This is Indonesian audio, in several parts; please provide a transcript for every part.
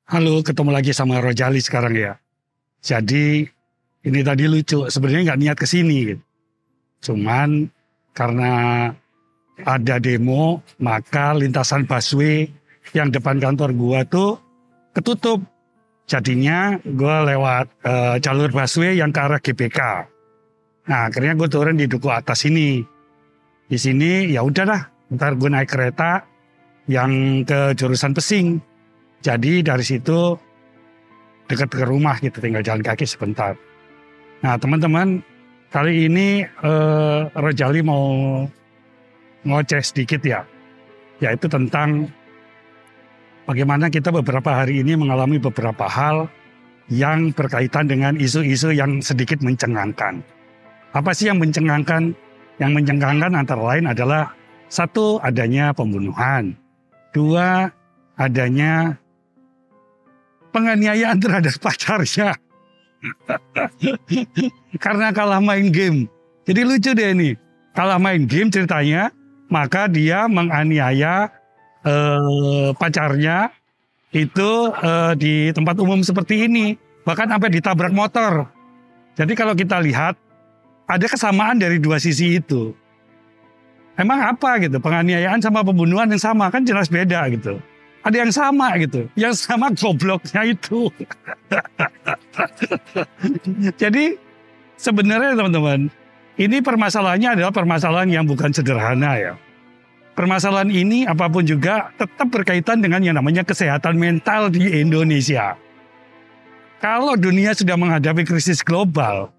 Halo, ketemu lagi sama Rojali sekarang ya. Jadi ini tadi lucu, sebenarnya nggak niat kesini gitu. Cuman karena ada demo, maka lintasan busway yang depan kantor gua tuh ketutup. Jadinya gua lewat jalur busway yang ke arah GBK. Nah, akhirnya gue turun di duku atas ini. Di sini ya udahlah, ntar gue naik kereta yang ke jurusan Pesing. Jadi dari situ dekat ke rumah gitu, tinggal jalan kaki sebentar. Nah teman-teman, kali ini Rojali mau ngoceh sedikit ya. Yaitu tentang bagaimana kita beberapa hari ini mengalami beberapa hal yang berkaitan dengan isu-isu yang sedikit mencengangkan. Apa sih yang mencengangkan? Yang mencengangkan antara lain adalah satu, adanya pembunuhan. Dua, adanya penganiayaan terhadap pacarnya. Karena kalah main game. Jadi lucu deh ini. Kalah main game ceritanya, maka dia menganiaya pacarnya itu di tempat umum seperti ini. Bahkan sampai ditabrak motor. Jadi kalau kita lihat, ada kesamaan dari dua sisi itu. Emang apa gitu, penganiayaan sama pembunuhan yang sama, kan jelas beda gitu. Ada yang sama gitu, yang sama gobloknya itu. Jadi sebenarnya teman-teman, ini permasalahannya adalah permasalahan yang bukan sederhana ya. Permasalahan ini apapun juga tetap berkaitan dengan yang namanya kesehatan mental di Indonesia. Kalau dunia sudah menghadapi krisis global,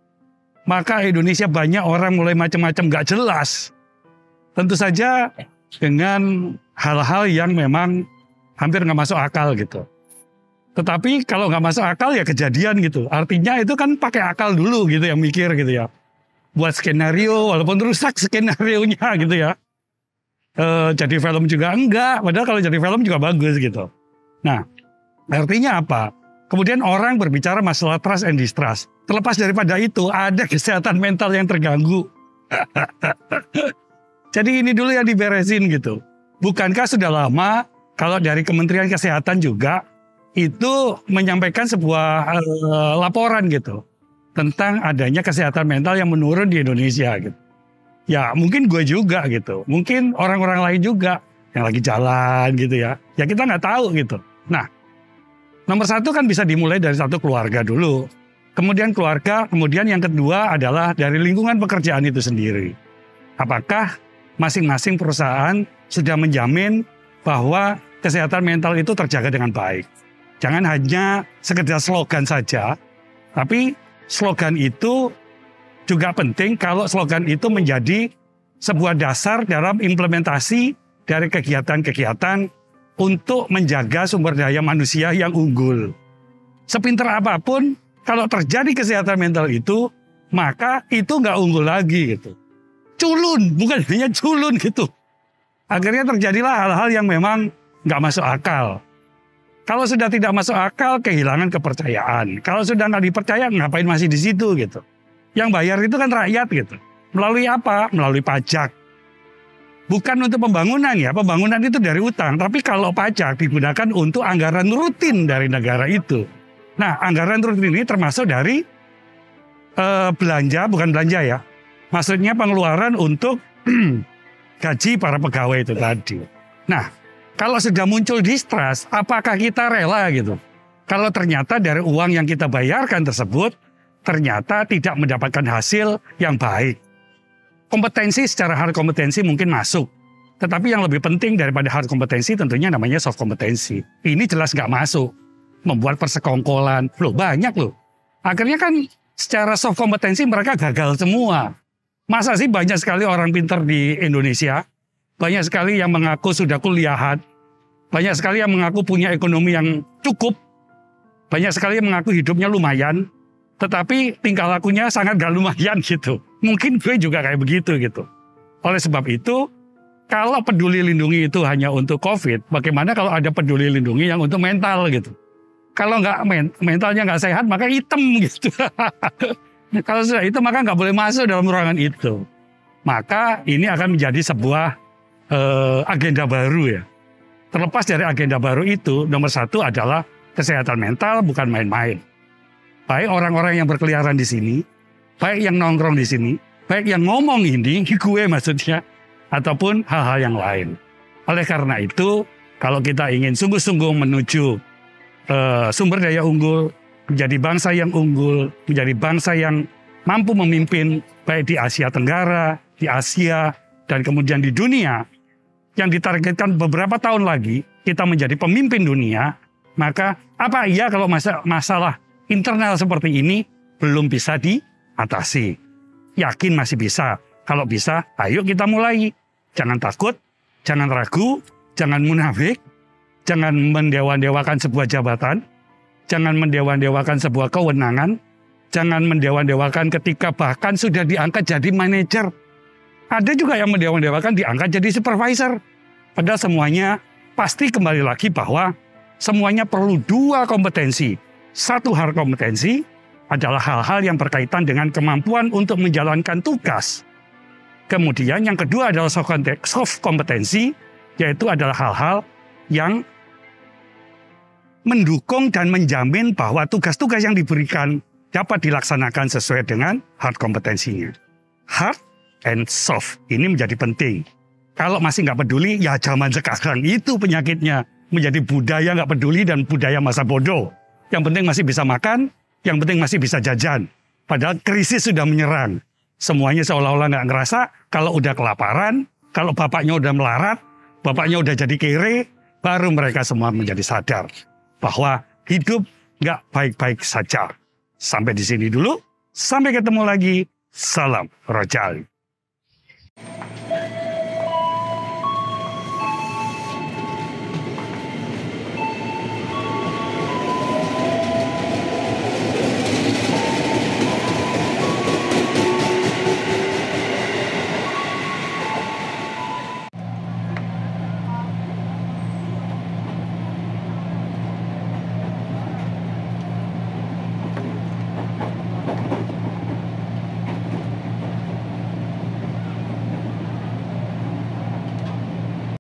maka Indonesia banyak orang mulai macam-macam gak jelas. Tentu saja dengan hal-hal yang memang hampir nggak masuk akal gitu. Tetapi kalau nggak masuk akal ya kejadian gitu. Artinya itu kan pakai akal dulu gitu ya, mikir gitu ya. Buat skenario walaupun rusak skenarionya gitu ya. Jadi film juga enggak, padahal kalau jadi film juga bagus gitu. Nah, artinya apa? Kemudian orang berbicara masalah trust and distrust. Terlepas daripada itu, ada kesehatan mental yang terganggu. Jadi ini dulu yang diberesin gitu. Bukankah sudah lama kalau dari Kementerian Kesehatan juga itu menyampaikan sebuah laporan gitu tentang adanya kesehatan mental yang menurun di Indonesia gitu. Ya mungkin gue juga gitu, mungkin orang-orang lain juga yang lagi jalan gitu ya. Ya kita nggak tahu gitu. Nah, nomor satu kan bisa dimulai dari satu keluarga dulu. Kemudian keluarga, kemudian yang kedua adalah dari lingkungan pekerjaan itu sendiri. Apakah masing-masing perusahaan sudah menjamin bahwa kesehatan mental itu terjaga dengan baik. Jangan hanya sekedar slogan saja, tapi slogan itu juga penting kalau slogan itu menjadi sebuah dasar dalam implementasi dari kegiatan-kegiatan untuk menjaga sumber daya manusia yang unggul. Sepintar apapun, kalau terjadi kesehatan mental itu, maka itu nggak unggul lagi gitu. Culun, bukan hanya culun gitu. Akhirnya terjadilah hal-hal yang memang nggak masuk akal. Kalau sudah tidak masuk akal, kehilangan kepercayaan. Kalau sudah nggak dipercaya, ngapain masih di situ gitu. Yang bayar itu kan rakyat gitu. Melalui apa? Melalui pajak. Bukan untuk pembangunan ya, pembangunan itu dari utang. Tapi kalau pajak digunakan untuk anggaran rutin dari negara itu. Nah, anggaran rutin ini termasuk dari belanja, bukan belanja ya. Maksudnya pengeluaran untuk gaji para pegawai itu tadi. Nah, kalau sudah muncul distrust, apakah kita rela gitu? Kalau ternyata dari uang yang kita bayarkan tersebut, ternyata tidak mendapatkan hasil yang baik. Kompetensi secara hard kompetensi mungkin masuk. Tetapi yang lebih penting daripada hard kompetensi tentunya namanya soft kompetensi. Ini jelas nggak masuk. Membuat persekongkolan. Loh banyak loh. Akhirnya kan secara soft kompetensi mereka gagal semua. Masa sih banyak sekali orang pintar di Indonesia. Banyak sekali yang mengaku sudah kuliahan. Banyak sekali yang mengaku punya ekonomi yang cukup. Banyak sekali yang mengaku hidupnya lumayan. Tetapi tingkah lakunya sangat gak lumayan gitu. Mungkin gue juga kayak begitu gitu. Oleh sebab itu, kalau peduli lindungi itu hanya untuk COVID, bagaimana kalau ada peduli lindungi yang untuk mental gitu. Kalau mentalnya nggak sehat, maka hitam gitu. Kalau sudah itu, maka nggak boleh masuk dalam ruangan itu. Maka ini akan menjadi sebuah agenda baru ya. Terlepas dari agenda baru itu, nomor satu adalah Kesehatan mental bukan main-main. Baik orang-orang yang berkeliaran di sini, baik yang nongkrong di sini, baik yang ngomong ini, gue maksudnya, ataupun hal-hal yang lain. Oleh karena itu, kalau kita ingin sungguh-sungguh menuju sumber daya unggul, menjadi bangsa yang unggul, menjadi bangsa yang mampu memimpin, baik di Asia Tenggara, di Asia, dan kemudian di dunia, yang ditargetkan beberapa tahun lagi, kita menjadi pemimpin dunia, maka apa iya kalau masalah internal seperti ini belum bisa diatasi? Yakin masih bisa. Kalau bisa, ayo kita mulai. Jangan takut, jangan ragu, jangan munafik, jangan mendewa-dewakan sebuah jabatan, jangan mendewa-dewakan sebuah kewenangan, jangan mendewa-dewakan ketika bahkan sudah diangkat jadi manajer. Ada juga yang mendewa-dewakan diangkat jadi supervisor. Padahal semuanya pasti kembali lagi bahwa semuanya perlu dua kompetensi. Satu hard kompetensi adalah hal-hal yang berkaitan dengan kemampuan untuk menjalankan tugas. Kemudian yang kedua adalah soft kompetensi, yaitu adalah hal-hal yang mendukung dan menjamin bahwa tugas-tugas yang diberikan dapat dilaksanakan sesuai dengan hard kompetensinya. Hard and soft ini menjadi penting. Kalau masih nggak peduli, ya zaman sekarang itu penyakitnya. Menjadi budaya nggak peduli dan budaya masa bodoh. Yang penting masih bisa makan, yang penting masih bisa jajan. Padahal krisis sudah menyerang. Semuanya seolah-olah nggak ngerasa kalau udah kelaparan, kalau bapaknya udah melarat, bapaknya udah jadi kere, baru mereka semua menjadi sadar bahwa hidup nggak baik-baik saja. Sampai di sini dulu, sampai ketemu lagi. Salam Rojali.